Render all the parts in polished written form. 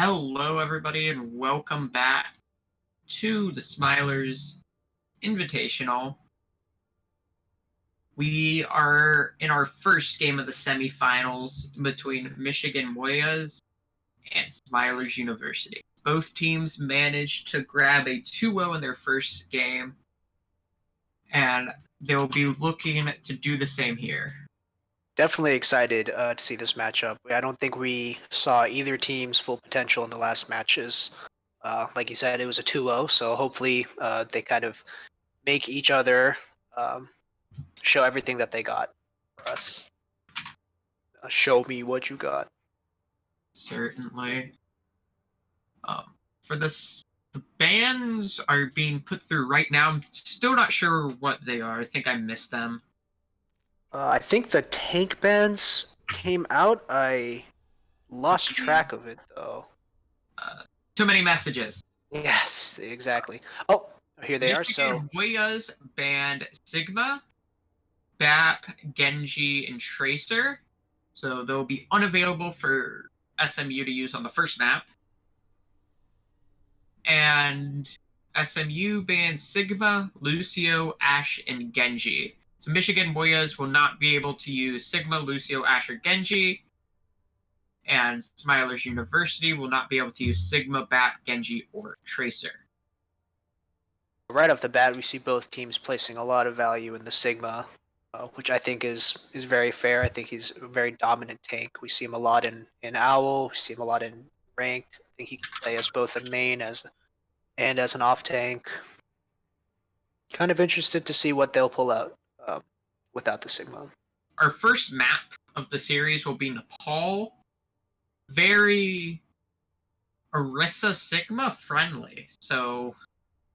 Hello, everybody, and welcome back to the Smilers Invitational. We are in our first game of the semifinals between Michigan Moyais and Smilers University. Both teams managed to grab a 2-0 in their first game, and they'll be looking to do the same here. Definitely excited to see this matchup. I don't think we saw either team's full potential in the last matches. Like you said, it was a 2-0, so hopefully they kind of make each other show everything that they got for us. Show me what you got. Certainly. For this, the bans are being put through right now. I'm still not sure what they are. I think I missed them. I think the tank bans came out. I lost track of it, though. Too many messages. Yes, exactly. Oh, here they are. So Moyas banned Sigma, BAP, Genji, and Tracer. So they'll be unavailable for SMU to use on the first map. And SMU banned Sigma, Lucio, Ashe, and Genji. So Michigan Moyas will not be able to use Sigma, Lucio, Ashe, or Genji. And Smilers University will not be able to use Sigma, BAP, Genji, or Tracer. right off the bat, we see both teams placing a lot of value in the Sigma, which I think is very fair. I think he's a very dominant tank. We see him a lot in Owl. We see him a lot in Ranked. I think he can play as both a main and as an off tank. Kind of interested to see what they'll pull out without the Sigma. Our first map of the series will be Nepal. Very Orisa Sigma friendly. So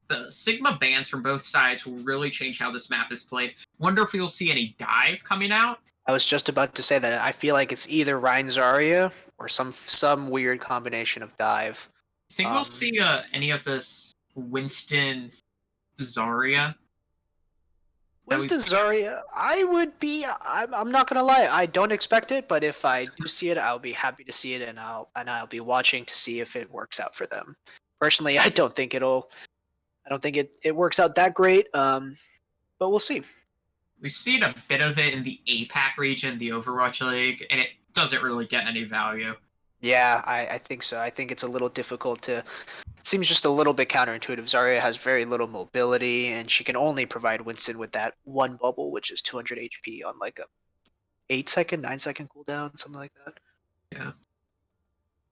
the Sigma bans from both sides will really change how this map is played. Wonder if we'll see any dive coming out. I was just about to say that. I feel like it's either Rein Zarya or some weird combination of dive. I think we'll see any of this Winston Zarya. Winston Zarya, I'm not gonna lie, I don't expect it, but if I do see it, I'll be happy to see it, and I'll be watching to see if it works out for them. Personally, I don't think it works out that great, but we'll see. We've seen a bit of it in the APAC region, the Overwatch League, and it doesn't really get any value. Yeah, I think so. I think it's a little difficult to. It seems just a little bit counterintuitive. Zarya has very little mobility, and she can only provide Winston with that one bubble, which is 200 HP on like a 8-second, 9-second cooldown, something like that. Yeah.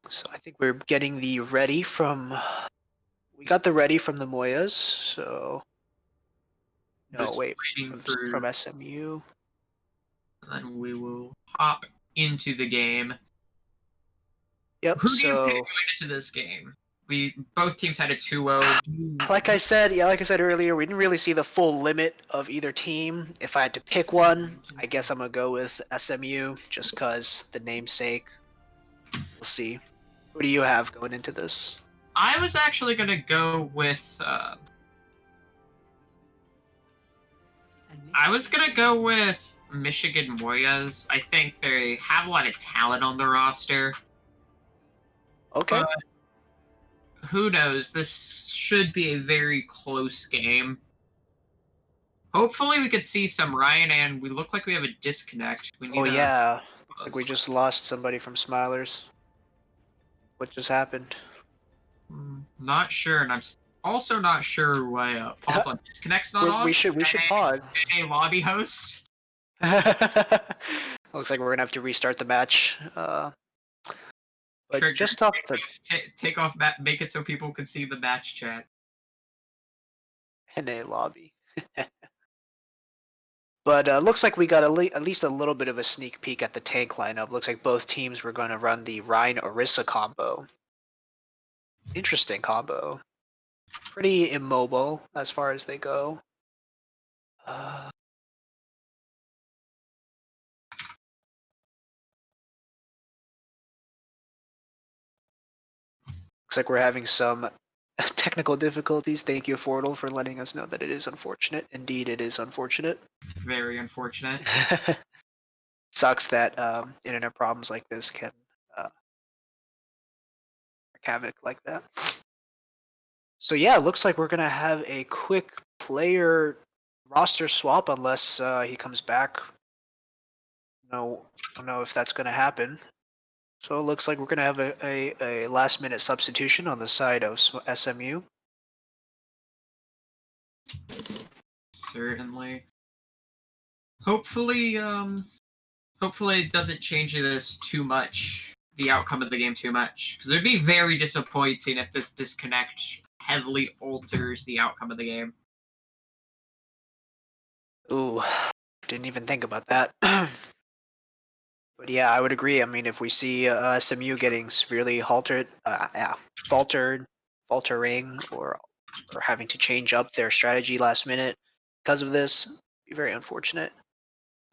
So I think we're getting the ready from. We got the ready from the Moyas, so. No, wait. From SMU. And then we will hop into the game. Yep. Who do you pick going into this game? Both teams had a 2-0. Like I said earlier, we didn't really see the full limit of either team. If I had to pick one, I guess I'm gonna go with SMU, just because the namesake. We'll see. Who do you have going into this? I was actually gonna go with. Michigan Moyas. I think they have a lot of talent on the roster. Okay. But who knows? This should be a very close game. Hopefully we could see some Ryan, and we look like we have a disconnect. Yeah. Looks like we just lost somebody from Smilers. What just happened? Not sure, and I'm also not sure why pause on disconnect's not on. We should pause. A lobby host. Looks like we're gonna have to restart the match. But Trigger, just off the take off make it so people can see the match chat. NA lobby. But looks like we got at least a little bit of a sneak peek at the tank lineup. Looks like both teams were going to run the Rein Orisa combo. Interesting combo. Pretty immobile as far as they go. Looks like we're having some technical difficulties. Thank you, Fordle, for letting us know that it is unfortunate. Indeed, it is unfortunate. Very unfortunate. Sucks that internet problems like this can havoc like that. So yeah, it looks like we're gonna have a quick player roster swap unless he comes back. No, I don't know if that's gonna happen. So it looks like we're gonna have a last minute substitution on the side of SMU. Certainly. Hopefully, hopefully it doesn't change this too much, the outcome of the game too much, because it'd be very disappointing if this disconnect heavily alters the outcome of the game. Ooh, didn't even think about that. But yeah, I would agree. I mean, if we see SMU getting severely faltering, or having to change up their strategy last minute because of this, it'd be very unfortunate.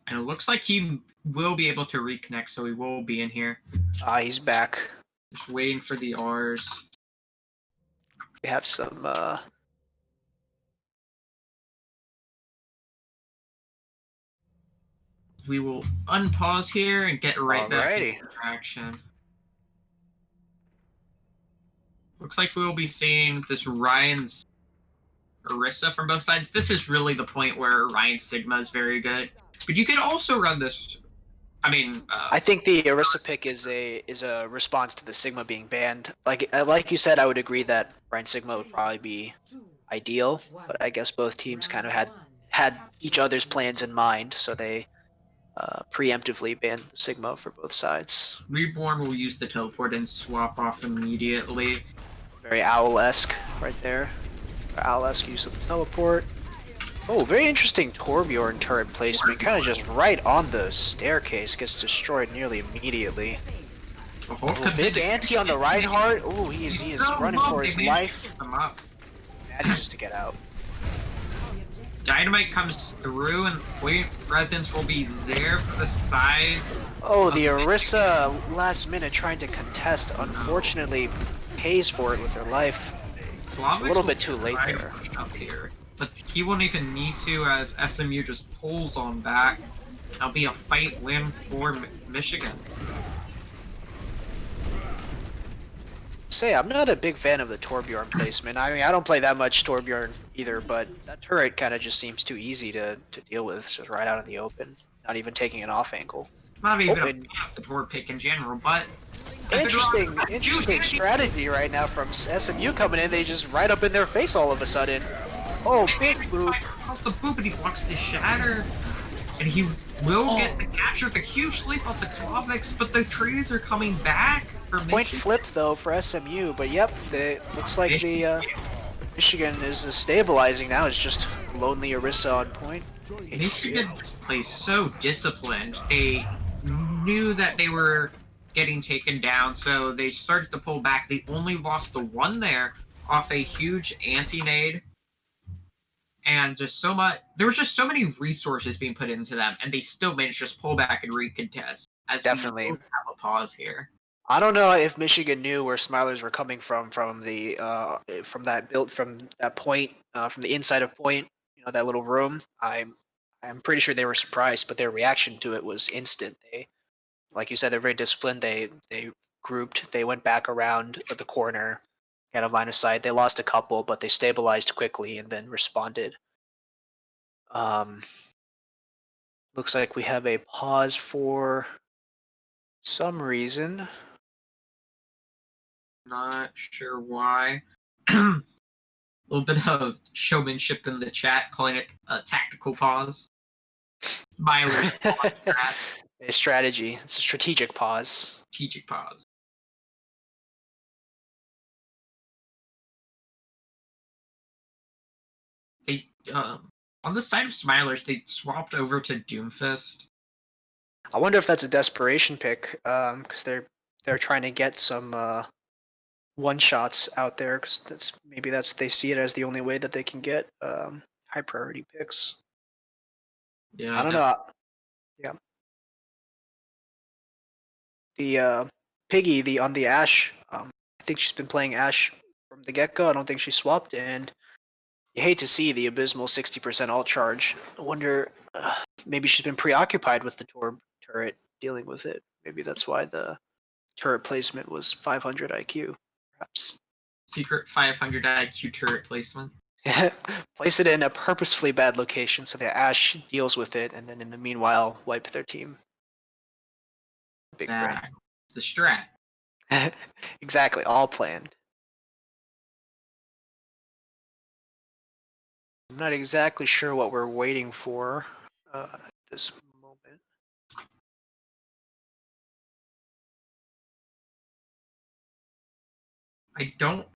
And it looks like he will be able to reconnect, so he will be in here. He's back. Just waiting for the R's. We have some. We will unpause here and get right back Alrighty. into action. Looks like we will be seeing this Ryan's Orisa from both sides. This is really the point where Ryan Sigma is very good. But you could also run this. I mean, I think the Orisa pick is a response to the Sigma being banned. Like you said, I would agree that Ryan Sigma would probably be ideal, but I guess both teams kind of had each other's plans in mind, so they preemptively banned Sigma for both sides. Reborn will use the teleport and swap off immediately. Very Owl-esque right there. Owl-esque use of the teleport. Oh, very interesting Torbjorn turret placement. Kind of just right on the staircase. Gets destroyed nearly immediately. Oh, big anti on the Reinhardt. Oh, he is running for his life. Manages to get out. Dynamite comes through and point presence will be there for the side. Oh, the Orisa last minute trying to contest. Unfortunately, pays for it with her life. It's a little bit too late there. Up here. But he won't even need to, as SMU just pulls on back. That'll be a fight win for Michigan. Say, I'm not a big fan of the Torbjorn placement. I mean, I don't play that much Torbjorn either, but that turret kind of just seems too easy to deal with. It's just right out in the open, not even taking an off angle. Not even a fan of the Tor pick in general, but interesting strategy right now from SMU coming in. They just right up in their face all of a sudden. Oh, big boop. Off the boop, and he blocks the shatter, and he will get the capture. The huge leap off the Kovacs, but the trees are coming back. Point flip though for SMU, but yep, looks like the Michigan is stabilizing now. It's just lonely Orisa on point. Michigan plays so disciplined. They knew that they were getting taken down, so they started to pull back. They only lost the one there off a huge anti-nade. And just so much, there was just so many resources being put into them, and they still managed to just pull back and recontest. As Definitely we have a pause here. I don't know if Michigan knew where Smilers were coming from the from that point, from the inside of point, that little room. I'm pretty sure they were surprised, but their reaction to it was instant. They, like you said, they're very disciplined. They grouped. They went back around the corner, out of line of sight. They lost a couple, but they stabilized quickly and then responded. Looks like we have a pause for some reason. Not sure why. A little bit of showmanship in the chat, calling it a tactical pause. Smiley. A strategy. It's a strategic pause. Strategic pause. They on the side of Smilers, they swapped over to Doomfist. I wonder if that's a desperation pick, because they're trying to get some one shots out there, because they see it as the only way that they can get high priority picks. Yeah, I don't know. Yeah. The Piggy, on the Ashe, I think she's been playing Ashe from the get-go. I don't think she swapped, and you hate to see the abysmal 60% alt charge. I wonder, maybe she's been preoccupied with the Torb turret, dealing with it. Maybe that's why the turret placement was 500 IQ, perhaps. Secret 500 IQ turret placement. Place it in a purposefully bad location so that Ashe deals with it, and then in the meanwhile, wipe their team. Big brain. It's the strat. Exactly, all planned. I'm not exactly sure what we're waiting for at this moment. I don't.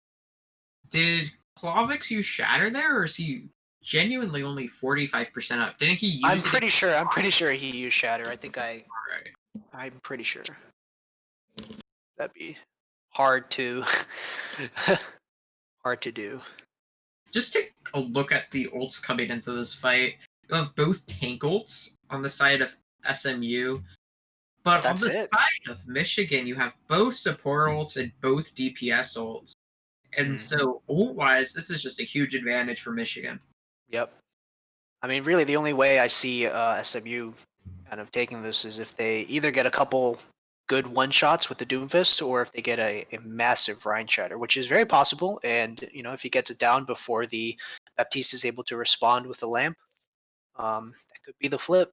Did Clovix use Shatter there, or is he genuinely only 45% up? Didn't he use I'm pretty sure he used Shatter. Alright. I'm pretty sure. That'd be hard to hard to do. Just take a look at the ults coming into this fight. You have both tank ults on the side of SMU, but on the side of Michigan, you have both support ults and both DPS ults. And so, ult-wise, this is just a huge advantage for Michigan. Yep. I mean, really, the only way I see SMU kind of taking this is if they either get a couple good one-shots with the Doomfist, or if they get a massive Rhine Shatter, which is very possible. And, you know, if he gets it down before the Baptiste is able to respond with the lamp, that could be the flip.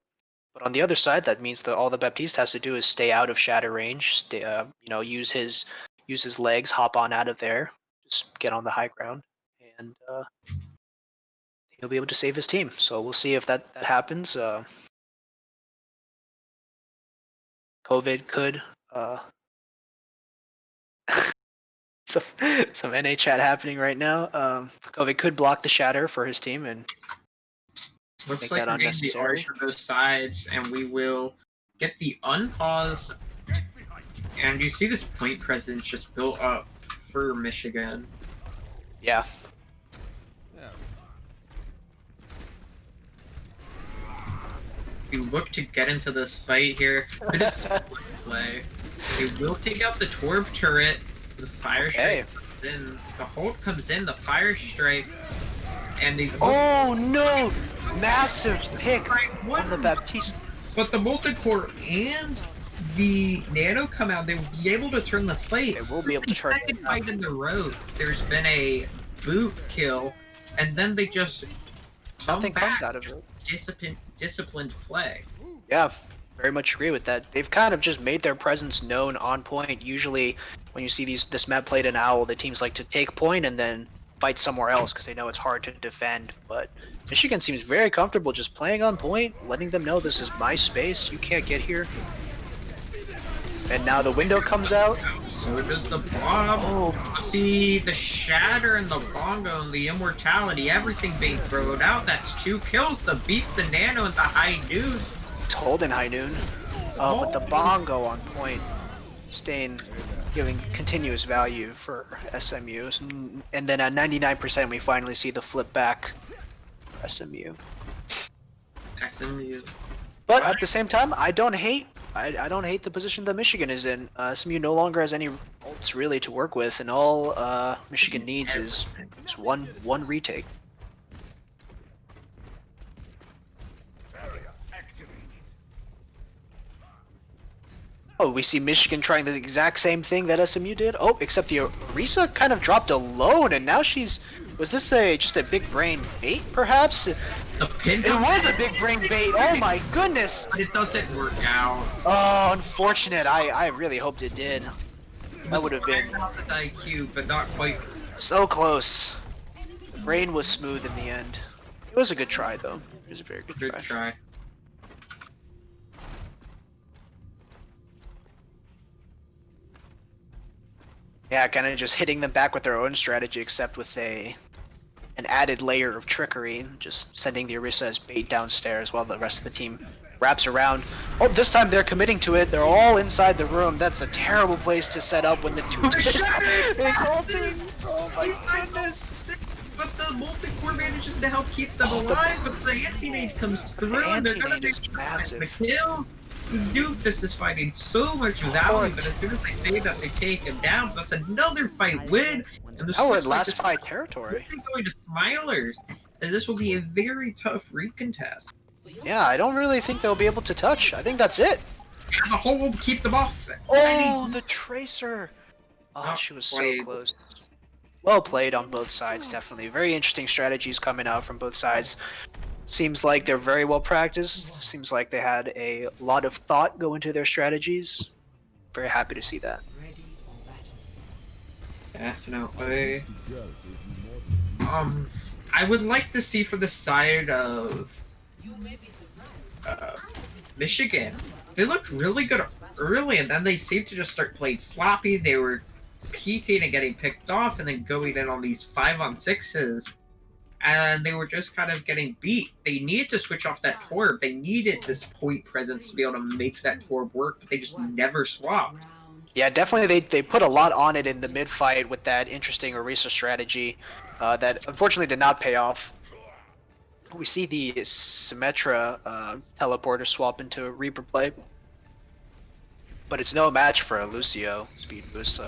But on the other side, that means that all the Baptiste has to do is stay out of Shatter range, stay, you know, use his legs, hop on out of there, just get on the high ground, and he'll be able to save his team. So we'll see if that happens. COVID could some NA chat happening right now. COVID could block the Shatter for his team and looks make like that we're getting the unnecessary. arch for both sides, and we will get the unpause. And you see this point presence just built up for Michigan. Yeah. We look to get into this fight here. Bit of split play. They will take out the Torb turret. The fire strike comes in. The Hulk comes in. The fire strike, and they. Oh no! Massive pick on the Baptiste. But the multi-core and the Nano come out. They will be able to turn the fight. They will be able to turn. Second fight in the road. There's been a boot kill, and then they just nothing comes out of it. Disciplined play. Yeah, very much agree with that. They've kind of just made their presence known on point. Usually, when you see this map played in Owl, the teams like to take point and then fight somewhere else because they know it's hard to defend. But Michigan seems very comfortable just playing on point, letting them know this is my space. You can't get here. And now the window comes out. So does the bomb. Oh. See the Shatter and the Bongo and the Immortality, everything being thrown out. That's 2 kills. The Beat, the Nano, and the High Noon. It's holding High Noon. Oh, but the Bongo on point, giving continuous value for SMU. And then at 99%, we finally see the flip back SMU. SMU. But at the same time, I don't hate the position that Michigan is in. SMU no longer has any ults really to work with, and all Michigan needs is one retake. Oh, we see Michigan trying the exact same thing that SMU did. Oh, except the Orisa kind of dropped alone, and now she's. Was this just a big brain bait, perhaps? It was a big brain bait. Oh my goodness! But it doesn't work out. Oh, unfortunate. I really hoped it did. That would have been IQ, but not quite. So close. Brain was smooth in the end. It was a good try, though. It was a very good try. Yeah, kind of just hitting them back with their own strategy, except with an added layer of trickery, just sending the Orisa as bait downstairs while the rest of the team wraps around. Oh, this time they're committing to it. They're all inside the room. That's a terrible place to set up when the Doomfist is ulting. Oh my goodness. But the multi-core manages to help keep them alive, but the anti-nade comes through and they're gonna make the kill. Doomfist is finding so much value, but as soon as they say that they take him down, that's another fight win. And now we're in last fight territory. Going to Smilers, as this will be a very tough recontest. Yeah, I don't really think they'll be able to touch. I think that's it. And the hole will keep them off. Oh, the Tracer. Oh, she was so played. close. Well played on both sides, definitely. Very interesting strategies coming out from both sides. Seems like they're very well practiced. Seems like they had a lot of thought go into their strategies. Very happy to see that. Definitely. I would like to see for the side of uh, Michigan. They looked really good early, and then they seemed to just start playing sloppy. They were peeking and getting picked off, and then going in on these 5-on-6s, and they were just kind of getting beat. They needed to switch off that Torb. They needed this point presence to be able to make that Torb work, but they just never swapped. Yeah, definitely they put a lot on it in the mid fight with that interesting Orisa strategy that unfortunately did not pay off. We see the Symmetra teleporter swap into Reaper play, but it's no match for a Lucio speed boost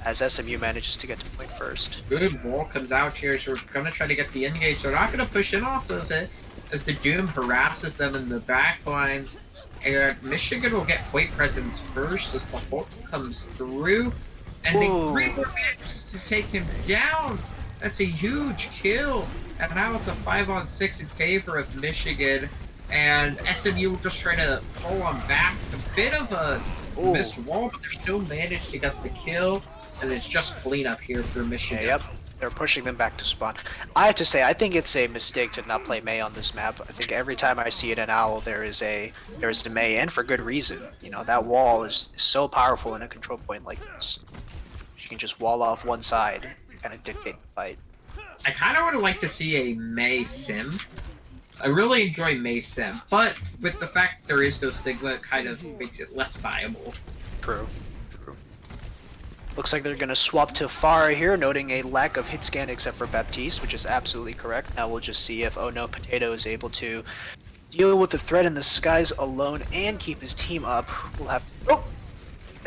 as SMU manages to get to point first. Good wall comes out here, so we're going to try to get the engage. They're not going to push in off of it as the Doom harasses them in the back lines. And Michigan will get point presence first as the Hulk comes through. And they really manage to take him down. That's a huge kill. And now it's a 5-on-6 in favor of Michigan. And SMU will just try to pull him back. A bit of a missed wall, but they're still managed to get the kill. And it's just cleanup here for Michigan. Yep, they're pushing them back to spawn. I have to say, I think it's a mistake to not play Mei on this map. I think every time I see it in Owl, there is a Mei, and for good reason. You know, that wall is so powerful in a control point like this. She can just wall off one side and kind of dictate the fight. I kind of would have liked to see a Mei sim. I really enjoy Mei sim, but with the fact there is no Sigma, it kind of makes it less viable. True. Looks like they're going to swap to Pharah here, noting a lack of hit scan except for Baptiste, which is absolutely correct. Now we'll just see if Oh No Potato is able to deal with the threat in the skies alone and keep his team up. We'll have to... Oh!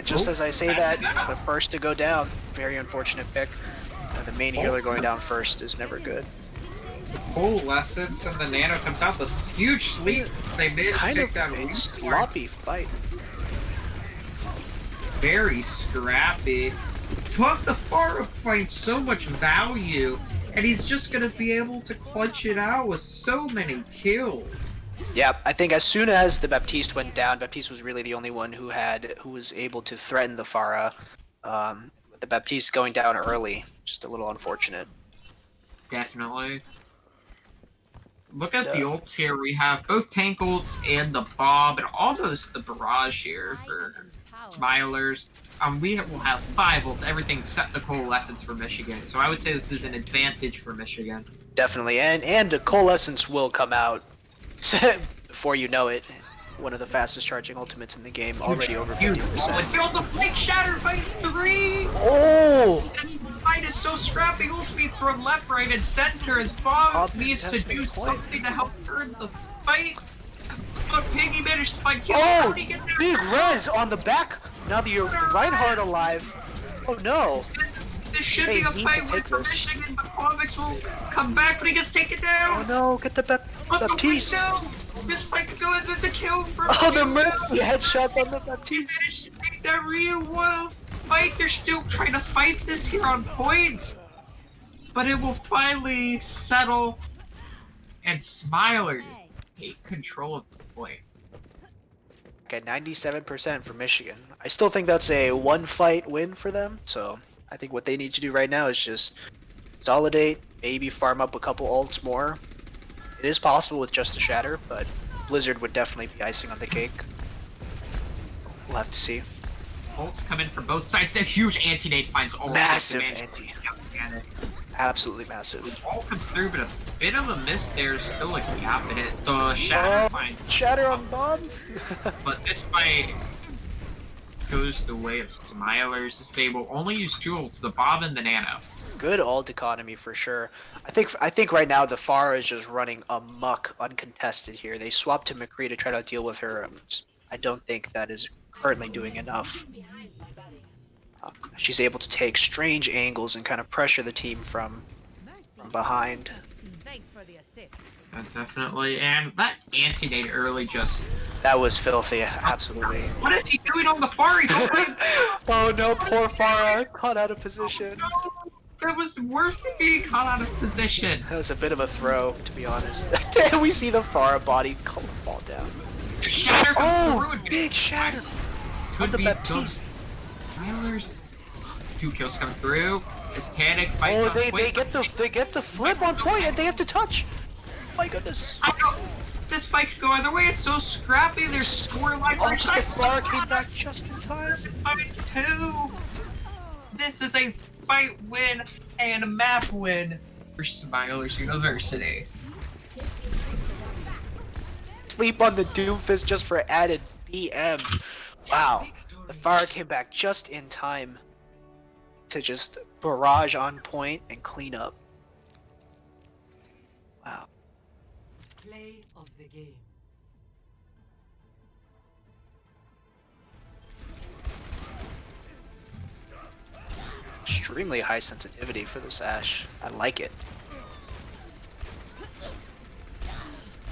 Just as I say that, it's the first to go down. Very unfortunate pick. The main healer going down first is never good. The full lessons and the Nano comes out. The huge sleep. They managed to take down a sloppy fight. Very scrappy. But the Pharah finds so much value, and he's just going to be able to clutch it out with so many kills. Yeah, I think as soon as the Baptiste went down, Baptiste was really the only one who was able to threaten the Pharah. The Baptiste going down early, just a little unfortunate. Definitely. Look at the ults here. We have both tank ults and the Bob, and almost the barrage here for Smilers. We will have 5 ults, everything except the Coalescence for Michigan. So I would say this is an advantage for Michigan. Definitely, and the Coalescence will come out before you know it. One of the fastest charging ultimates in the game, already over 50%. Kill the Flake Shatter fights 3! Oh! This fight is so scrappy. Ult speed from left, right, and center as Bob needs to do something to help turn the fight. But Piggy managed to find kill. Oh! Big res on the back! Now that you're Reinhardt alive. Oh no! This should be a fight win for Michigan, but Comics will come back, but he gets taken down! Oh no, get the Baptiste! This fight could go as a kill for the Murphy headshot on the Baptiste! They managed to take that real one fight. They're still trying to fight this here on point, but it will finally settle, and Smiler take control of the point. Okay, 97% for Michigan. I still think that's a one-fight win for them, so I think what they need to do right now is just consolidate, maybe farm up a couple ults more. It is possible with just a Shatter, but Blizzard would definitely be icing on the cake. We'll have to see. Ults come in from both sides. The huge anti-nade finds all. Massive anti. Absolutely massive. All comes through, but a bit of a miss there. Still a gap in it. The Shatter finds. Shatter on Bob. But this fight goes the way of Smilers. They will only use 2 ults, the Bob and the Nano. Good ult economy for sure. I think right now the Pharah is just running amok uncontested here. They swapped to McCree to try to deal with her. I don't think that is currently doing enough. She's able to take strange angles and kind of pressure the team from behind. Thanks for the assist. Definitely, and that anti-nade early just That was filthy, absolutely. What is he doing on the far? Oh no, poor Farah, caught out of position. No, that was worse than being caught out of position. That was a bit of a throw, to be honest. Damn, we see the Farah body fall down. The shatter comes through and big shatter! could the be Baptiste. Tyler's 2 kills come through. As Tanic fights Oh, on they point. get the flip on point, and they have to touch. Oh my goodness. I know. This fight could go either way. It's so scrappy. There's 4 life Oh, for each side. Farah came back just in time. Fight 2. This is a fight win and a map win for Smilers University. Sleep on the Doomfist just for added BM. Wow. The Farah came back just in time to just barrage on point and clean up. Wow. Play of the game. Extremely high sensitivity for this Ashe. I like it.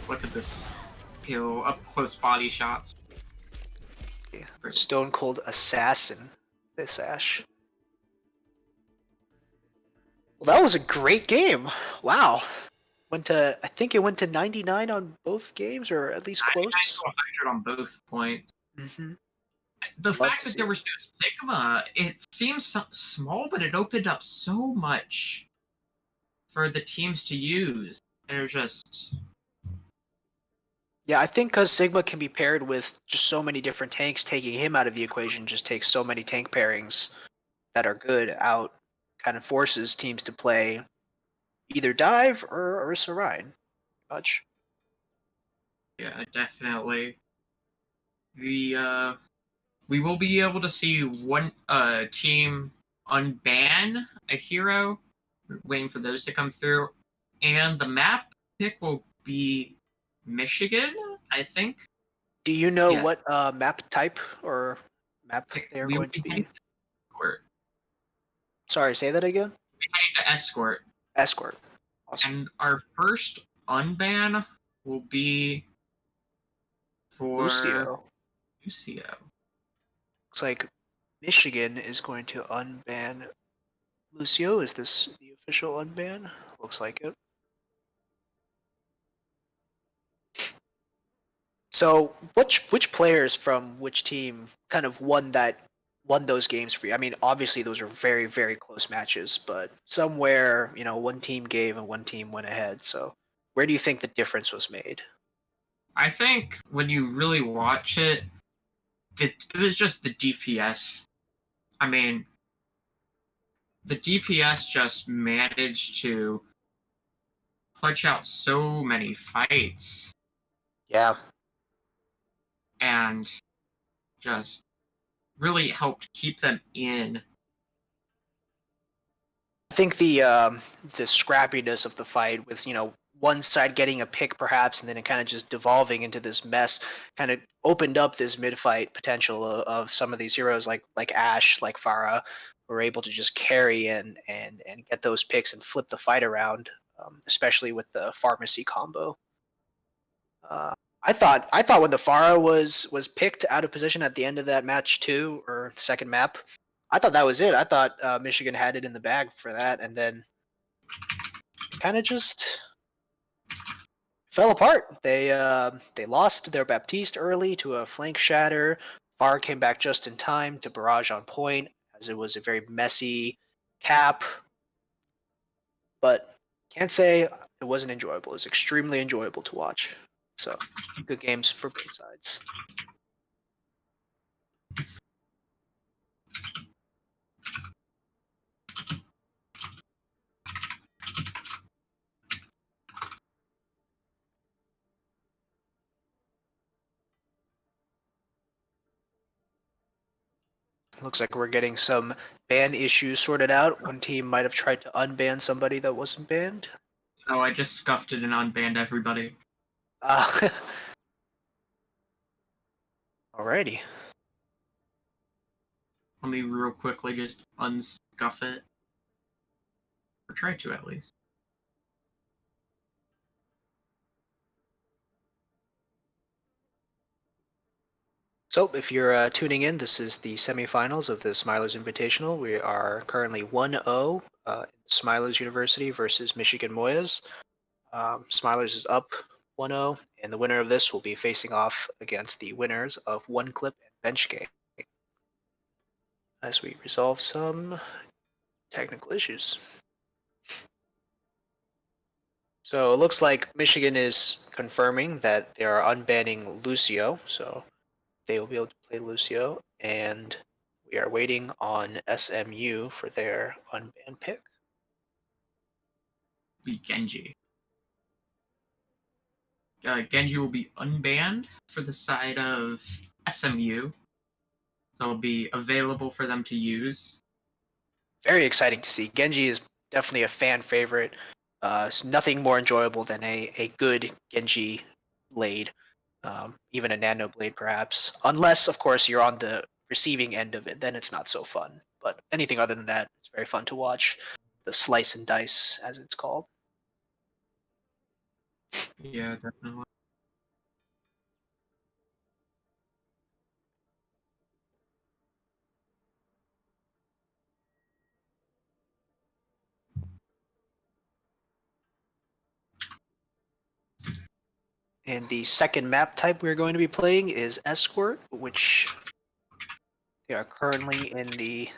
Look at this kill, up close body shots. Stone Cold Assassin, this Ashe. Well, that was a great game. Wow. I think it went to 99 on both games, or at least close. 99 to 100 on both points. Mm-hmm. The fact that there was no Sigma, it seems small, but it opened up so much for the teams to use. And it was just... Yeah, I think because Sigma can be paired with just so many different tanks, taking him out of the equation just takes so many tank pairings that are good out, kind of forces teams to play either dive or Serine. Much. Yeah, definitely. We will be able to see one team unban a hero. We're waiting for those to come through. And the map pick will be Michigan, I think. Do you know what map type or map they're going to be? Escort. Sorry, say that again? We're heading to Escort. Escort. Awesome. And our first unban will be for Lucio. Lucio. Looks like Michigan is going to unban Lucio. Is this the official unban? Looks like it. So, which players from which team kind of won those games for you? I mean, obviously those are very, very close matches, but somewhere, one team gave and one team went ahead. So, where do you think the difference was made? I think when you really watch it, it was just the DPS. I mean, the DPS just managed to clutch out so many fights. Yeah. And just really helped keep them in. I think the scrappiness of the fight with, one side getting a pick perhaps and then it kind of just devolving into this mess kind of opened up this mid-fight potential of some of these heroes like Ashe, like Farah, who were able to just carry and get those picks and flip the fight around, especially with the pharmacy combo. I thought when the Farah was picked out of position at the end of that match 2 or second map, I thought that was it. I thought Michigan had it in the bag for that, and then it kind of just fell apart. They lost their Baptiste early to a flank shatter. Farah came back just in time to barrage on point, as it was a very messy cap. But can't say it wasn't enjoyable. It was extremely enjoyable to watch. So, good games for both sides. Looks like we're getting some ban issues sorted out. One team might have tried to unban somebody that wasn't banned. Oh, I just scuffed it and unbanned everybody. Alrighty. Let me real quickly just unscuff it. Or try to, at least. So, if you're tuning in, this is the semifinals of the Smilers Invitational. We are currently 1-0 Smilers University versus Michigan Moyais. Smilers is up 1-0, and the winner of this will be facing off against the winners of One Clip and Bench Game as we resolve some technical issues. So it looks like Michigan is confirming that they are unbanning Lucio, so they will be able to play Lucio, and we are waiting on SMU for their unbanned pick. Be Genji. Genji will be unbanned for the side of SMU. So it'll be available for them to use. Very exciting to see. Genji is definitely a fan favorite. It's nothing more enjoyable than a good Genji blade, even a nano blade perhaps. Unless, of course, you're on the receiving end of it, then it's not so fun. But anything other than that, it's very fun to watch. The slice and dice, as it's called. Yeah, definitely. And the second map type we're going to be playing is Escort, which they are currently in the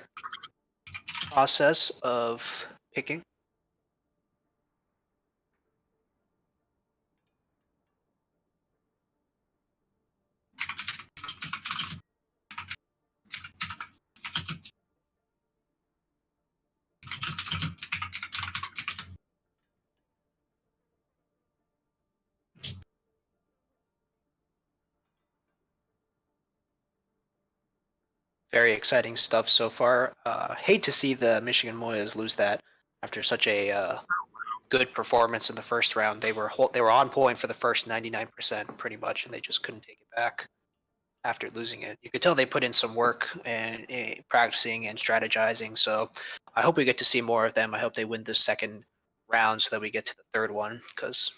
process of picking. Very exciting stuff so far. Hate to see the Michigan Moyas lose that after such a good performance in the first round. They were on point for the first 99% pretty much, and they just couldn't take it back after losing it. You could tell they put in some work and practicing and strategizing. So I hope we get to see more of them. I hope they win this second round so that we get to the third one, because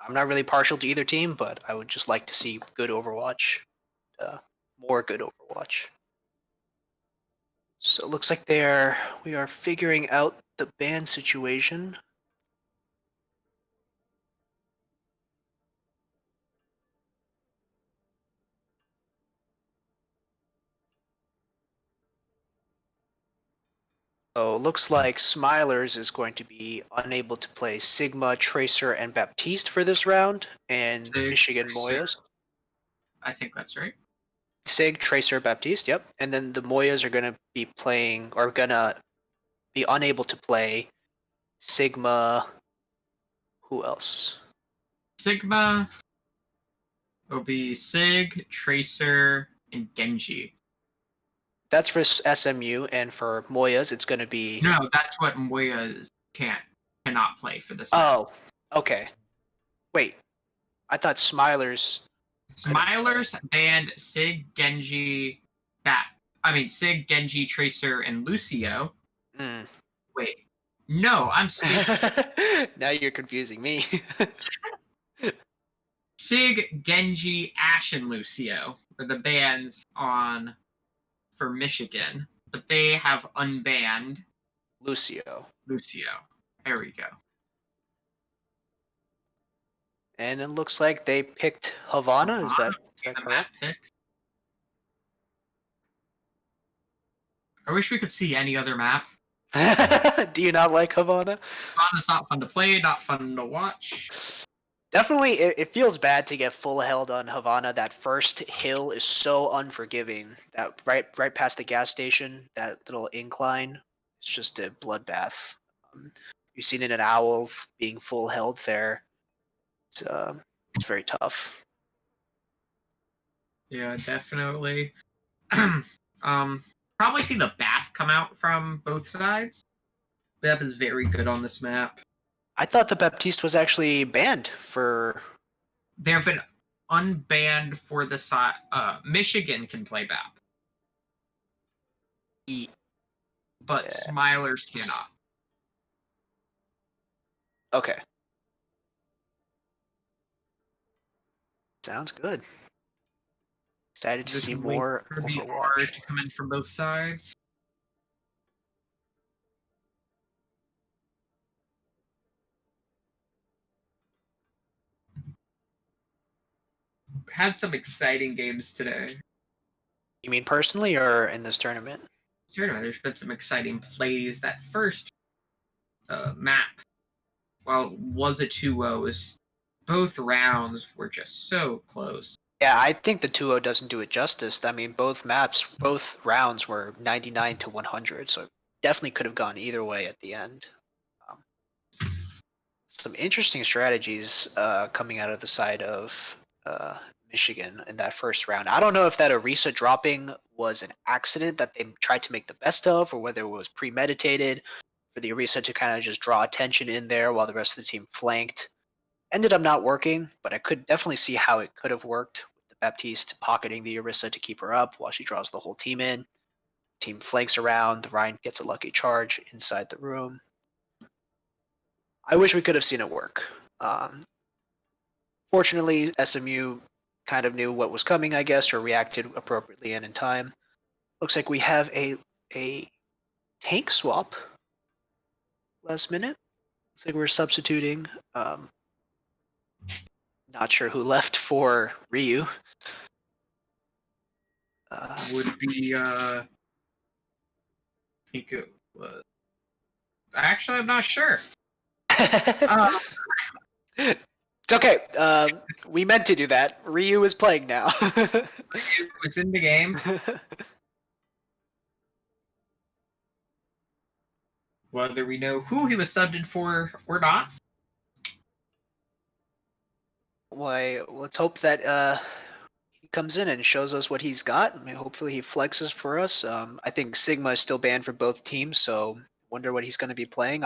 I'm not really partial to either team, but I would just like to see good Overwatch, more good Overwatch. So it looks like we are figuring out the ban situation. So it looks like Smilers is going to be unable to play Sigma, Tracer, and Baptiste for this round, and Sig, Michigan Tracer. Moyas. I think that's right. Sig, Tracer, Baptiste, yep. And then the Moyas are going to be playing, or going to be unable to play Sigma. Who else? Sigma will be Sig, Tracer, and Genji. That's for SMU, and for Moyas, it's going to be. No, that's what Moyas cannot play for this. Oh, okay. Wait, I thought Smilers. Smilers banned Sig, Genji, Sig, Genji, Tracer, and Lucio. Mm. Wait. No, I'm stupid. Now you're confusing me. Sig, Genji, Ash, and Lucio are the bans for Michigan, but they have unbanned Lucio. Lucio. There we go. And it looks like they picked Havana. Is that The correct? map pick. I wish we could see any other map. Do you not like Havana? It's not fun to play, not fun to watch. Definitely, it feels bad to get full held on Havana. That first hill is so unforgiving. That right past the gas station, that little incline, it's just a bloodbath. You've seen it in Owl being full held there. It's very tough. Yeah, definitely. Probably see the BAP come out from both sides. BAP is very good on this map. I thought the Baptiste was actually banned for. They have been unbanned for the side. Michigan can play BAP, but Yeah. Smilers cannot. Okay. Sounds good. Excited to Just see wait more for the R Overwatch. to come in from both sides. Had some exciting games today. You mean personally or in this tournament? There's been some exciting plays. That first map, while it was a 2-0, both rounds were just so close. Yeah, I think the 2-0 doesn't do it justice. I mean, both rounds were 99 to 100, so it definitely could have gone either way at the end. Some interesting strategies coming out of the side of Michigan in that first round. I don't know if that Orisa dropping was an accident that they tried to make the best of, or whether it was premeditated for the Orisa to kind of just draw attention in there while the rest of the team flanked. Ended up not working, but I could definitely see how it could have worked with the Baptiste pocketing the Orisa to keep her up while she draws the whole team in. Team flanks around, the Ryan gets a lucky charge inside the room. I wish we could have seen it work. Fortunately, SMU kind of knew what was coming, I guess, or reacted appropriately and in time. Looks like we have a tank swap last minute. Looks like we're substituting. Not sure who left for Ryu. Would be I think it was. Actually, I'm not sure. It's okay. We meant to do that. Ryu is playing now. It's in the game. Whether we know who he was subbed in for or not. Why? Let's hope that he comes in and shows us what he's got. I mean, hopefully he flexes for us. I think Sigma is still banned for both teams, so wonder what he's going to be playing.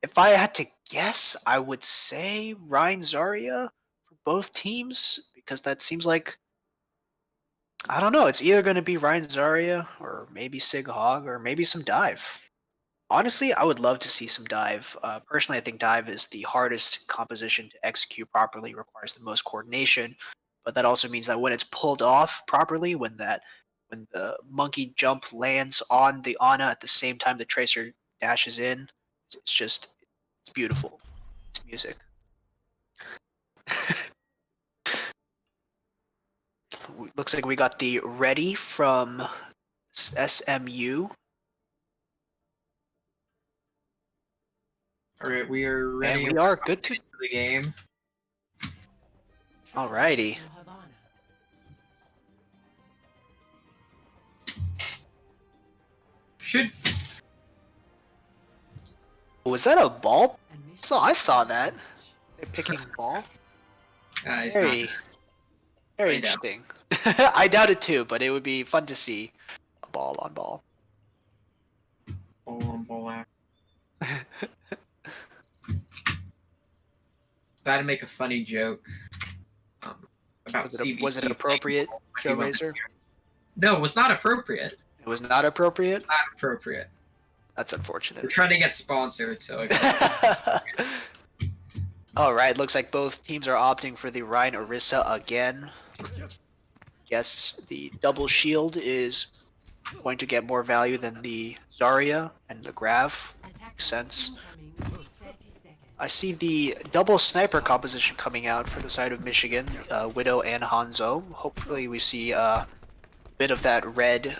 If I had to guess, I would say Ryan Zarya for both teams, because that seems like, I don't know, it's either going to be Ryan Zarya or maybe Sig Hog or maybe some dive. Honestly, I would love to see some dive. Personally, I think dive is the hardest composition to execute properly, requires the most coordination, but that also means that when it's pulled off properly, when the monkey jump lands on the Ana at the same time the Tracer dashes in, it's beautiful. It's music. Looks like we got the ready from SMU. All right, we are ready. And we are good to the game. Alrighty. Should. Was that a ball? I saw that. They're picking a ball. Very interesting. I doubt it too, but it would be fun to see a ball on ball. Ball on ball act. About to make a funny joke about CBC. Was it appropriate, Joerazir? No, it was not appropriate. It was not appropriate? Not appropriate. That's unfortunate. We're trying to get sponsored, so. All right, looks like both teams are opting for the Ryan Orisa again. Yes, the double shield is going to get more value than the Zarya and the Grav. Makes sense. I see the double sniper composition coming out for the side of Michigan, Widow and Hanzo. Hopefully we see a bit of that red,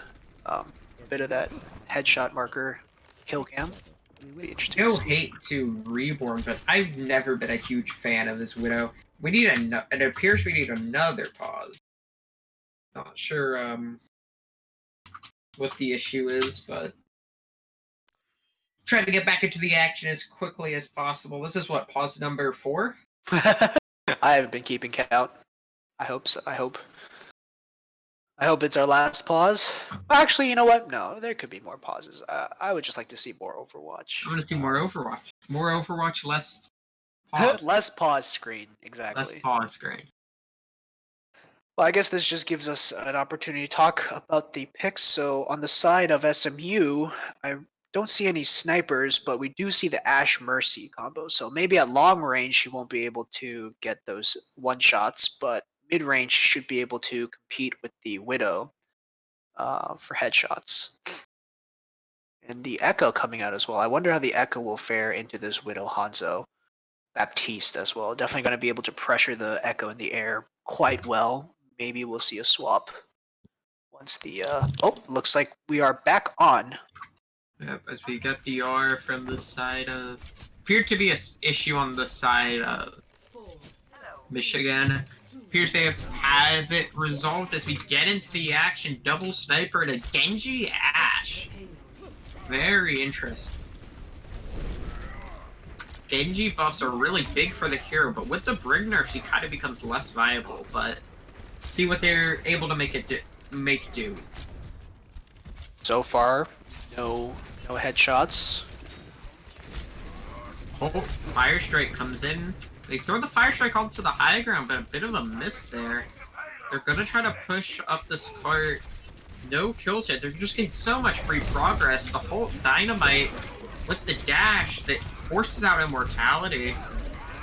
bit of that headshot marker kill cam. No hate to Reborn, but I've never been a huge fan of this Widow. We need it appears we need another pause. Not sure what the issue is, but trying to get back into the action as quickly as possible. This is what, pause number 4? I haven't been keeping count. I hope so. I hope it's our last pause. Actually, you know what? No, there could be more pauses. I would just like to see more Overwatch. I want to see more Overwatch. More Overwatch, less pause. Less pause screen, exactly. Less pause screen. Well, I guess this just gives us an opportunity to talk about the picks. So on the side of SMU, I don't see any snipers, but we do see the Ashe Mercy combo. So maybe at long range, she won't be able to get those one shots, but mid-range should be able to compete with the Widow for headshots. And the Echo coming out as well. I wonder how the Echo will fare into this Widow Hanzo. Baptiste as well. Definitely going to be able to pressure the Echo in the air quite well. Maybe we'll see a swap once the... Oh, looks like we are back on. Yep, as we get the R from the side of... Appeared to be an issue on the side of Michigan. Appears they have it resolved as we get into the action. Double sniper and a Genji Ash. Very interesting. Genji buffs are really big for the hero, but with the Brig nerfs, he kind of becomes less viable. But see what they're able to make do. So far, no headshots. Oh, Fire Strike comes in. They throw the Fire Strike onto the high ground, but a bit of a miss there. They're gonna try to push up this cart. No kills yet. They're just getting so much free progress. The whole Dynamite with the dash that forces out immortality.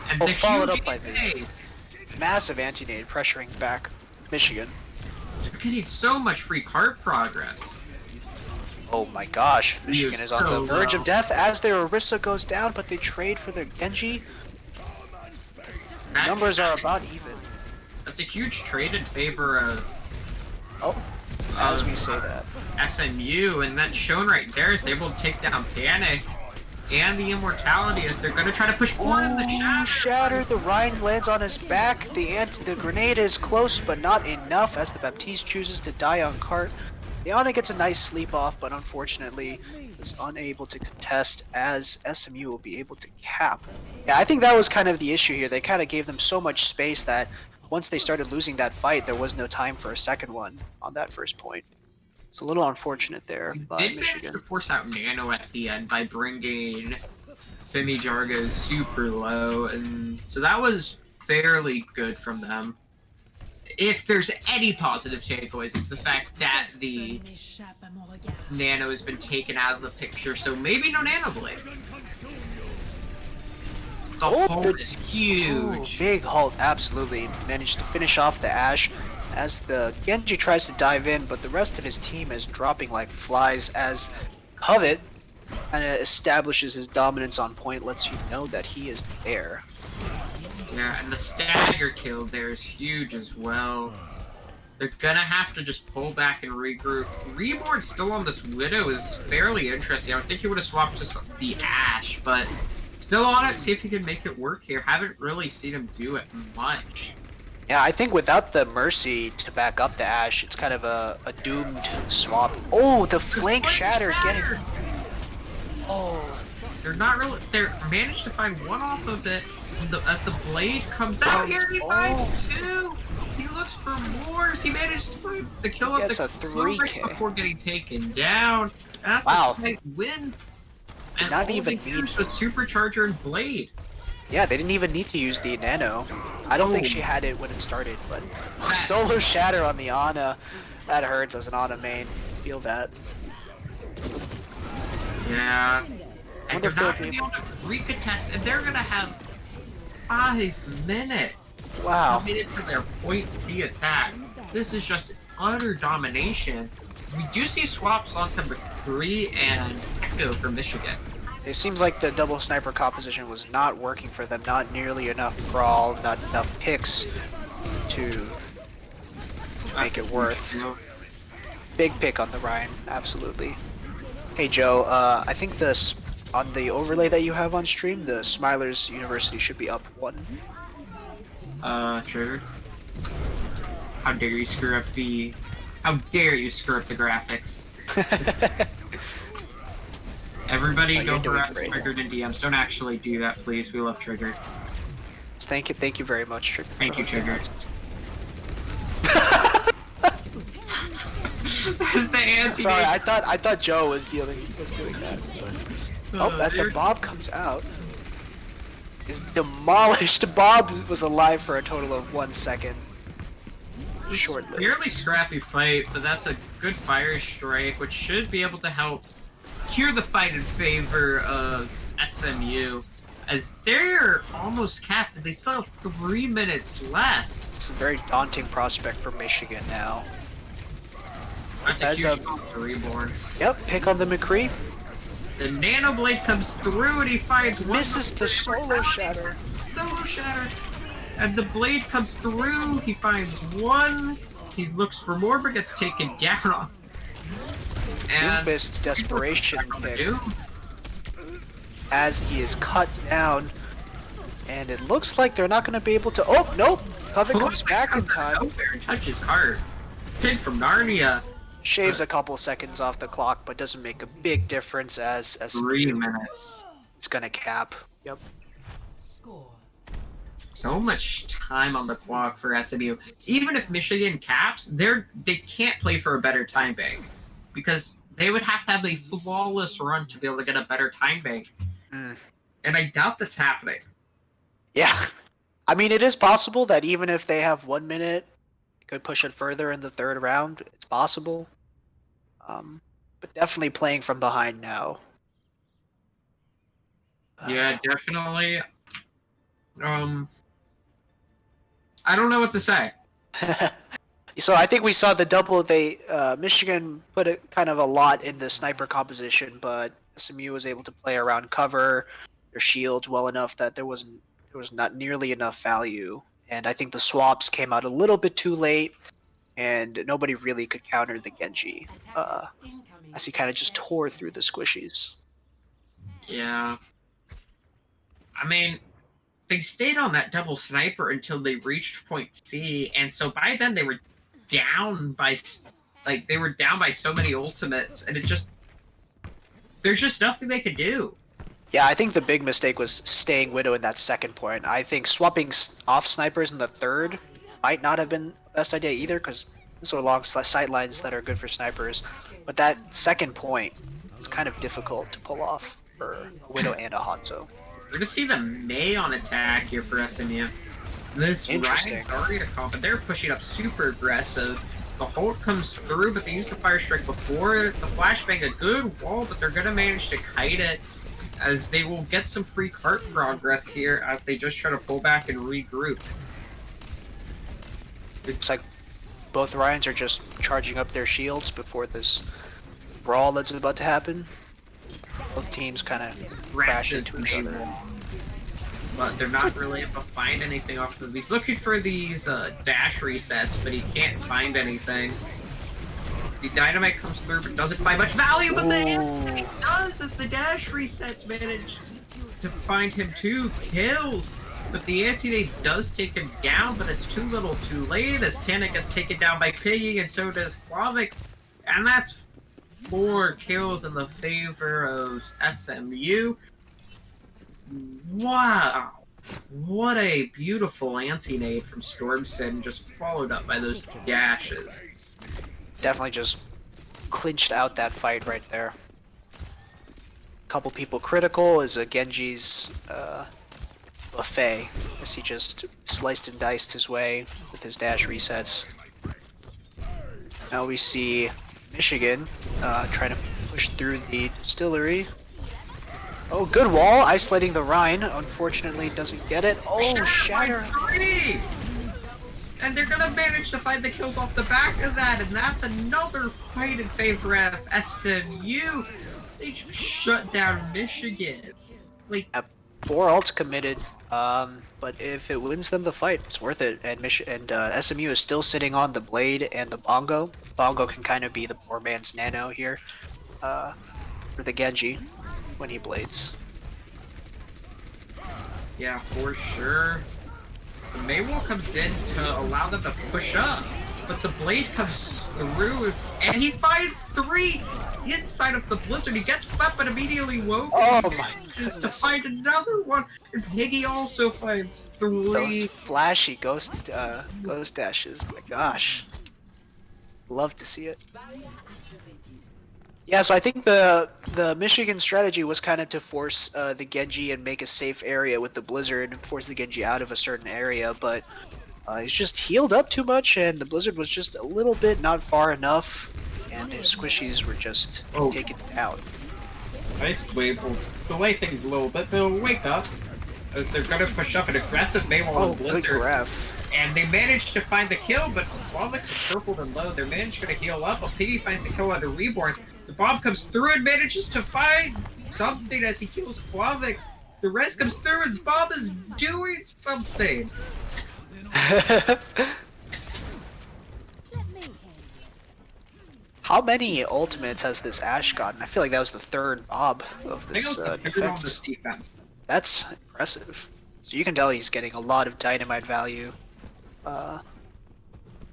And the followed up by the massive anti-nade pressuring back Michigan. They're getting so much free cart progress. Oh my gosh, Michigan is on the verge of death as their Orisa goes down, but they trade for their Genji. Numbers are about even. That's a huge trade in favor of... Oh, as we say that. SMU, and that's shown right there as they're able to take down Panic and the Immortality as they're going to try to push forward in the Shatter. The Rhine lands on his back. The grenade is close, but not enough as the Baptiste chooses to die on cart. The Ana gets a nice sleep off, but unfortunately is unable to contest as SMU will be able to cap. Yeah, I think that was kind of the issue here. They kind of gave them so much space that once they started losing that fight, there was no time for a second one on that first point. It's a little unfortunate there by Michigan. They force out Nano at the end by bringing Femi Jargo super low, and so that was fairly good from them. If there's any positive takeaways, it's the fact that the Nano has been taken out of the picture, so maybe no Nano Blade. The ult is huge. Big ult, absolutely. Managed to finish off the Ashe as the Genji tries to dive in, but the rest of his team is dropping like flies as Covet kind of establishes his dominance on point, lets you know that he is there. Yeah, and the stagger kill there is huge as well. They're gonna have to just pull back and regroup. Reborn still on this Widow is fairly interesting. I would think he would have swapped to the Ashe, but still on it, see if he can make it work here. Haven't really seen him do it much. Yeah, I think without the Mercy to back up the Ashe, it's kind of a doomed swap. Oh, the flank shatter getting... Oh. They're not really... They're managed to find one off of it. As the blade comes out here, he finds two! He looks for more as he managed to find the kill of the 3K before getting taken down. That's wow. a tight win. And not even need with Supercharger and Blade. Yeah, they didn't even need to use the Nano. I don't think she had it when it started, but Solar Shatter on the Ana, that hurts as an Ana main. Feel that. Yeah. And they're not going to be able to recontest, and they're going to have 5 minutes. Wow. Committed to their point C attack. This is just utter domination. We do see swaps onto McCree and Echo for Michigan. It seems like the double sniper composition was not working for them. Not nearly enough brawl, not enough picks to make it worth. Big pick on the Rhine, absolutely. Hey Joe, I think this on the overlay that you have on stream, the Smilers University should be up 1. Trigger. How dare you screw up the... How dare you screw up the graphics? Everybody go harass Triggered in DMs. Don't actually do that, please. We love Triggered. Thank you very much, Triggered. Thank you, Triggered. Sorry, I thought Joe was doing that. Oh, as the Bob comes out, is demolished. Bob was alive for a total of 1 second. Short-lived. Fairly scrappy fight, but that's a good fire strike, which should be able to help cure the fight in favor of SMU, as they're almost capped. They still have 3 minutes left. It's a very daunting prospect for Michigan now. That's a As huge a- bump to Reborn. Yep, pick on the McCree. The Nano Blade comes through and he finds one. Misses the solo shatter. Solo shatter. And the blade comes through. He finds one. He looks for more, but gets taken down. And Doomfist desperation pick Doom. as he is cut down. And it looks like they're not going to be able to. Oh, nope. Coven comes back in time. Nowhere and touches card. Kid from Narnia. Shaves a couple seconds off the clock, but doesn't make a big difference as 3 minutes. it's going to cap. Yep. Score. So much time on the clock for SMU. Even if Michigan caps, they can't play for a better time bank. Because they would have to have a flawless run to be able to get a better time bank. Mm. And I doubt that's happening. Yeah. I mean, it is possible that even if they have 1 minute, they could push it further in the third round. It's possible. But definitely playing from behind now. Yeah, definitely. I don't know what to say. So I think we saw the double. Michigan put it kind of a lot in the sniper composition, but SMU was able to play around cover, their shields well enough that there was not nearly enough value. And I think the swaps came out a little bit too late, and nobody really could counter the Genji, as he kind of just tore through the squishies. Yeah. I mean, they stayed on that double sniper until they reached point C, and so by then they were down by so many ultimates, and there's just nothing they could do. Yeah, I think the big mistake was staying Widow in that second point. I think swapping off snipers in the third might not have been the best idea either, because those are long sight lines that are good for snipers. But that second point is kind of difficult to pull off for a Widow and a Hanzo. We're gonna see the May on attack here for SMU. This Interesting. Ryan's already to comp, but they're pushing up super aggressive. The Hulk comes through, but they used the Fire Strike before it. The Flashbang, a good wall, but they're gonna manage to kite it, as they will get some free cart progress here as they just try to pull back and regroup. Looks like both Ryans are just charging up their shields before this brawl that's about to happen. Both teams kind of crash into each other. But they're not really able to find anything off of these. Looking for these dash resets, but he can't find anything. The dynamite comes through, but doesn't find much value. But the he does, as the dash resets manage to find him 2 kills. But the anti-nade does take him down, but it's too little, too late. As Tana gets taken down by Piggy, and so does Quavix, and that's 4 kills in the favor of SMU. Wow. What a beautiful anti-nade from Stormson, just followed up by those dashes. Definitely just clinched out that fight right there. Couple people critical is a Genji's buffet, as he just sliced and diced his way with his dash resets. Now we see Michigan trying to push through the distillery. Oh, good wall, isolating the Rhine. Unfortunately, doesn't get it. Oh, shatter! 3! And they're gonna manage to find the kills off the back of that, and that's another fight in favor of SMU. They just shut down Michigan. Like, 4 ults committed, but if it wins them the fight, it's worth it. And SMU is still sitting on the Blade and the Bongo. Bongo can kind of be the poor man's Nano here for the Genji when he blades. yeah, for sure. The Maywall comes in to allow them to push up, but the Blade comes through, and he finds 3 inside of the Blizzard. He gets slapped, but immediately woke. Oh and my manages goodness. to find another one, and Piggy also finds 3. Those flashy ghost dashes, my gosh. Love to see it. Yeah, so I think the Michigan strategy was kind of to force the Genji and make a safe area with the Blizzard and force the Genji out of a certain area, but he's just healed up too much, and the Blizzard was just a little bit not far enough, and his squishies were just taken out. Nice wave will delay things a little bit, they'll wake up as they're gonna push up an aggressive Maywall on Good Blizzard. ref. And they managed to find the kill, but Flawlix is purpled and low. They're managing to heal up. A Piggy finds the kill under Reborn. The bomb comes through and manages to find something as he kills Flawlix. The rest comes through as Bob is doing something. How many ultimates has this Ashe gotten? I feel like that was the third Bob of this defense. Defense. That's impressive. So you can tell he's getting a lot of dynamite value.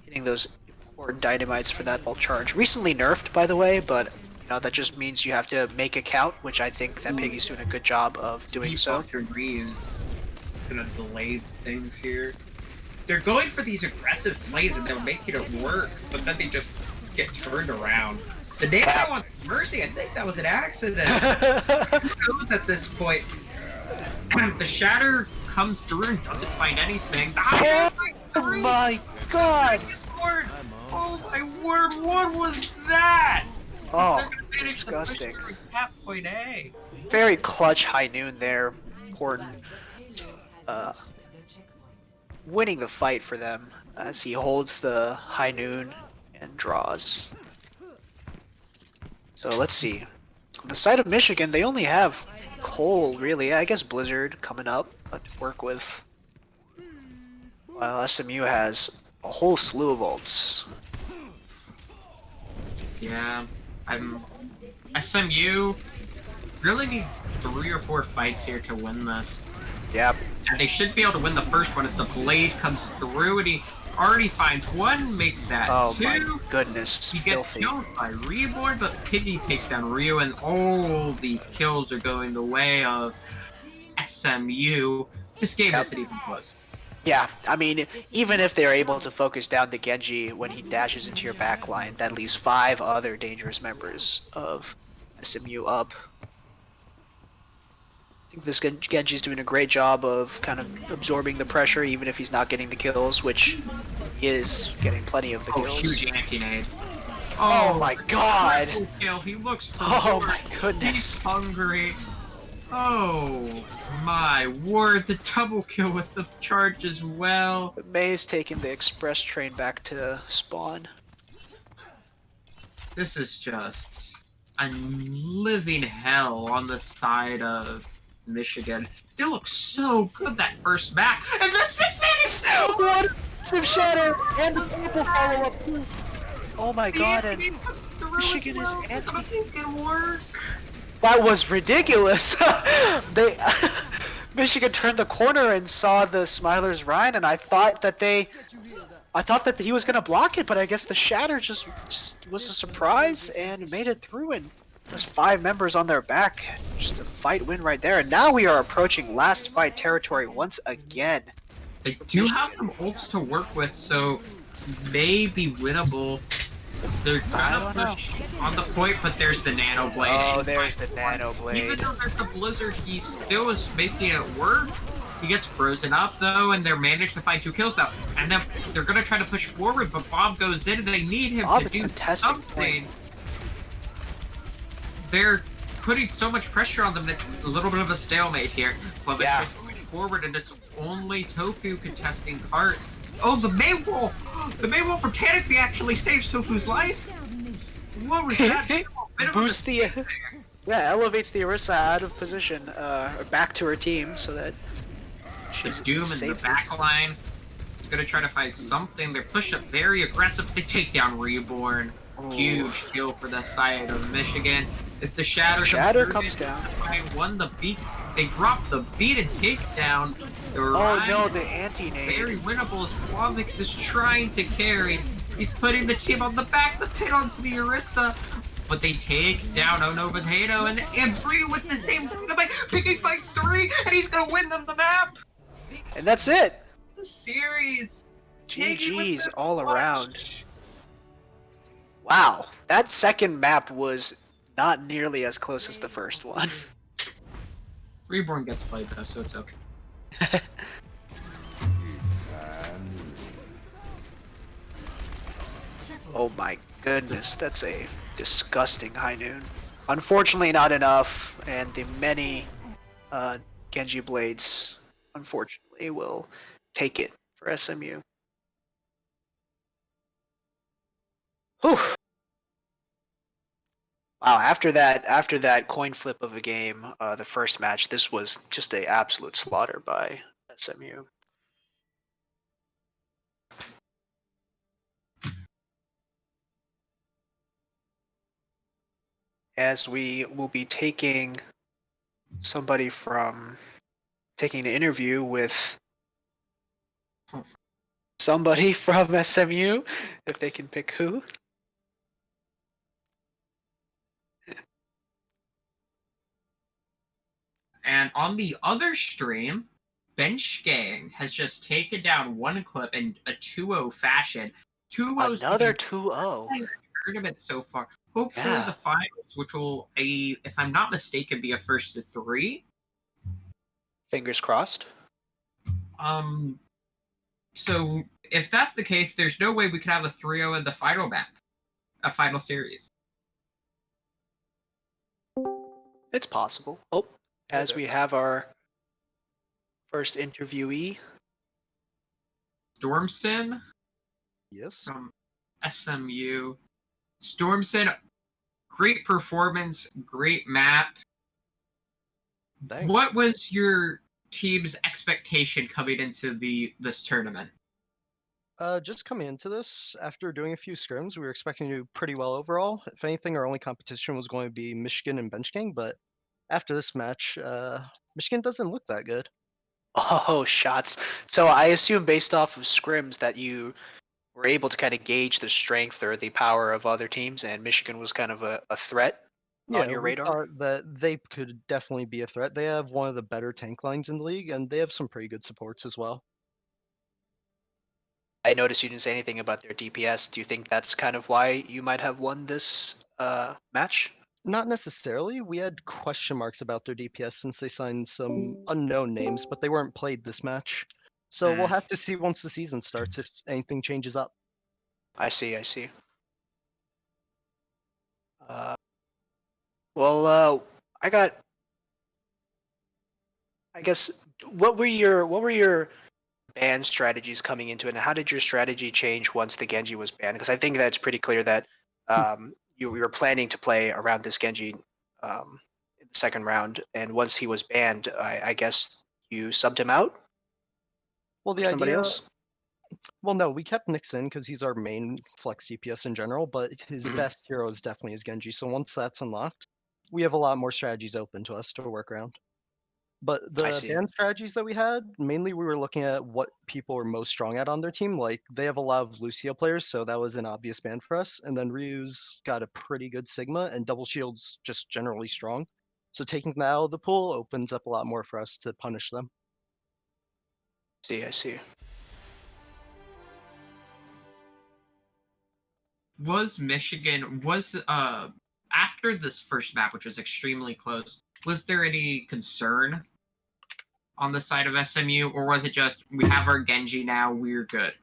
Hitting those important dynamites for that bulk charge. Recently nerfed, by the way, but you know that just means you have to make a count, which I think that Piggy's doing a good job of doing so. Reeves gonna delay things here. They're going for these aggressive plays and they're making it work, but then they just get turned around. The Nano on Mercy, I think that was an accident. Who knows at this point? The Shatter comes through and doesn't find anything. Oh my god! Oh my word, what was that? Oh, disgusting. Point A. Very clutch high noon there. Important. Winning the fight for them as he holds the high noon and draws. So let's see. On the side of Michigan, they only have Cole, really. I guess Blizzard coming up to work with. While SMU has a whole slew of ults. Yeah, SMU really needs 3 or 4 fights here to win this. Yep. And they should be able to win the first one as the blade comes through and he already finds one, makes that 2. My goodness, he gets filthy. killed by Reborn, but Piggy takes down Ryu, and all these kills are going the way of SMU. This game isn't even close. Yeah, I mean, even if they're able to focus down the Genji when he dashes into your backline, that leaves 5 other dangerous members of SMU up. I think this Genji's doing a great job of kind of absorbing the pressure, even if he's not getting the kills, which he is getting plenty of the kills. Huge anti-nade. Oh my god! Kill. He looks Oh my goodness! He's hungry. Oh my word, the double kill with the charge as well. May's taking the express train back to spawn. This is just a living hell on the side of Michigan. They look so good that first map. And the 6 minutes! What a shatter! And the people follow up too. Oh my god, and Michigan is anti. That was ridiculous! Michigan turned the corner and saw the Smiler's Rhine, and I thought that he was gonna block it, but I guess the Shatter just was a surprise and made it through, and there's 5 members on their back. Just a fight win right there, and now we are approaching last fight territory once again. They do have some ults to work with, so may be winnable. They're trying to push on the point, but there's the Nano Blade. Oh, there's the Nano Blade. Even though there's the Blizzard, he still is making it work. He gets frozen up, though, and they're managed to find 2 kills now. And then they're going to try to push forward, but Bob goes in, and they need him to do something. They're putting so much pressure on them that it's a little bit of a stalemate here. But they're just push forward, and it's only Tofu contesting carts. Oh, the Maywolf! The Maywolf from Tanakby actually saves Tofu's life! What was that? Boost the... Yeah, elevates the Orisa out of position, back to her team, so that... She's Doom in the back line. She's gonna try to find something. They're pushing up very aggressive. They take down Reborn. Huge kill for the side of Michigan. It's the Shatter comes down. Won the beat. They drop the beat and take down. Oh no, the anti-nade. Very winnable as Flawlix is trying to carry. He's putting the team on the back, the pin onto the Orisa. But they take down Oh No Potato and Ryu with the same dynamite. Piggy fights 3 and he's gonna win them the map. And that's it. The series. GG's all around. Wow, that second map was not nearly as close as the first one. Reborn gets played though, so it's okay. Oh my goodness, that's a disgusting high noon. Unfortunately not enough, and the many Genji blades, unfortunately, will take it for SMU. Whew. Wow, after that coin flip of a game, the first match, this was just a absolute slaughter by SMU. As we will be taking an interview with somebody from SMU, if they can pick who. And on the other stream, Bench Gang has just taken down one clip in a 2-0 fashion. 2-0's Another the 2-0. tournament so far. Hopefully Yeah. the finals, which will, if I'm not mistaken, be a first to 3. Fingers crossed. So if that's the case, there's no way we could have a 3-0 in the final map, a final series. It's possible. Oh, as we have our first interviewee. Stormson Yes. from SMU. Stormson, great performance, great map. Thanks. What was your team's expectation coming into this tournament? Just coming into this, after doing a few scrims, we were expecting to do pretty well overall. If anything, our only competition was going to be Michigan and Bench Gang, but after this match, Michigan doesn't look that good. Oh, shots. So I assume based off of scrims that you were able to kind of gauge the strength or the power of other teams, and Michigan was kind of a threat on your We radar? thought that they could definitely be a threat. They have one of the better tank lines in the league, and they have some pretty good supports as well. I noticed you didn't say anything about their DPS. Do you think that's kind of why you might have won this match? Not necessarily. We had question marks about their DPS since they signed some unknown names, but they weren't played this match. So we'll have to see once the season starts if anything changes up. I see. I guess what were your ban strategies coming into it, and how did your strategy change once the Genji was banned? Because I think that's pretty clear that you were planning to play around this Genji in the second round, and once he was banned, I guess you subbed him out Well, the for somebody idea, else. well, no, we kept Nixon because he's our main flex DPS in general, but his Mhm. best hero is definitely his Genji. So once that's unlocked, we have a lot more strategies open to us to work around. But I the see. ban strategies that we had, mainly we were looking at what people were most strong at on their team. Like they have a lot of Lucio players, so that was an obvious ban for us. And then Ryu's got a pretty good Sigma, and Double Shield's just generally strong. So taking that out of the pool opens up a lot more for us to punish them. I see. Was after this first map, which was extremely close, was there any concern on the side of SMU, or was it just we have our Genji now, we're good?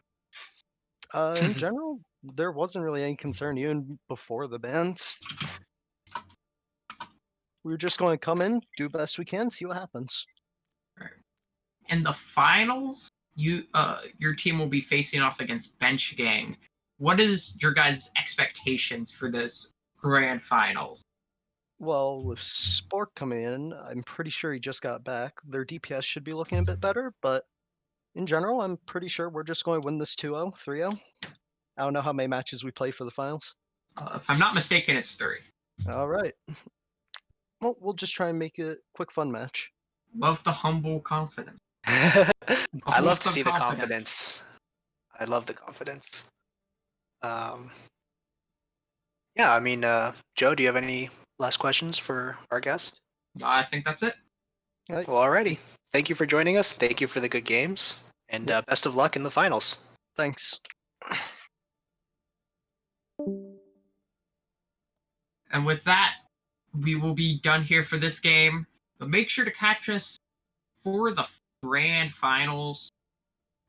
In general, there wasn't really any concern even before the bans. We were just going to come in, do the best we can, see what happens. In the finals, your team will be facing off against Bench Gang. What is your guys' expectations for this grand finals? Well, with Spork coming in, I'm pretty sure he just got back. Their DPS should be looking a bit better, but in general, I'm pretty sure we're just going to win this 2-0, 3-0. I don't know how many matches we play for the finals. If I'm not mistaken, it's 3. All right. Well, we'll just try and make it a quick, fun match. Love the humble confidence. I love to Wholesome see the confidence. I love the confidence. Yeah, I mean, Joe, do you have any last questions for our guest? I think that's it. All right. Well, alrighty. Thank you for joining us. Thank you for the good games, and Yep. best of luck in the finals. Thanks. And with that, we will be done here for this game. But make sure to catch us for the grand finals,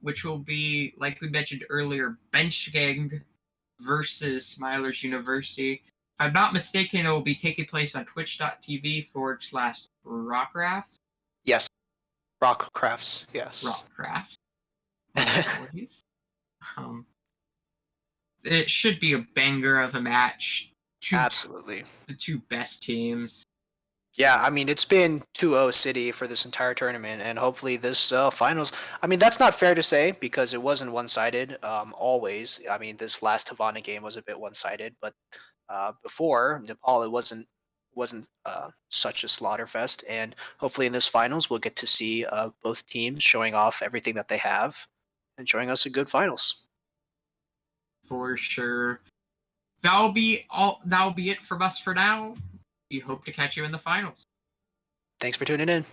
which will be, like we mentioned earlier, Bench Gang versus Smilers University. If I'm not mistaken, it will be taking place on twitch.tv/Rockrafts. Yes. Rock crafts. Yes. Rockrafts. My apologies. it should be a banger of a match. Absolutely. The two best teams. Yeah, I mean, it's been 2-0 City for this entire tournament, and hopefully this finals. I mean, that's not fair to say because it wasn't one-sided always. I mean, this last Havana game was a bit one-sided, but before Nepal, it wasn't such a slaughter fest, and hopefully in this finals we'll get to see both teams showing off everything that they have and showing us a good finals. For sure. That'll be it from us for now. We hope to catch you in the finals. Thanks for tuning in.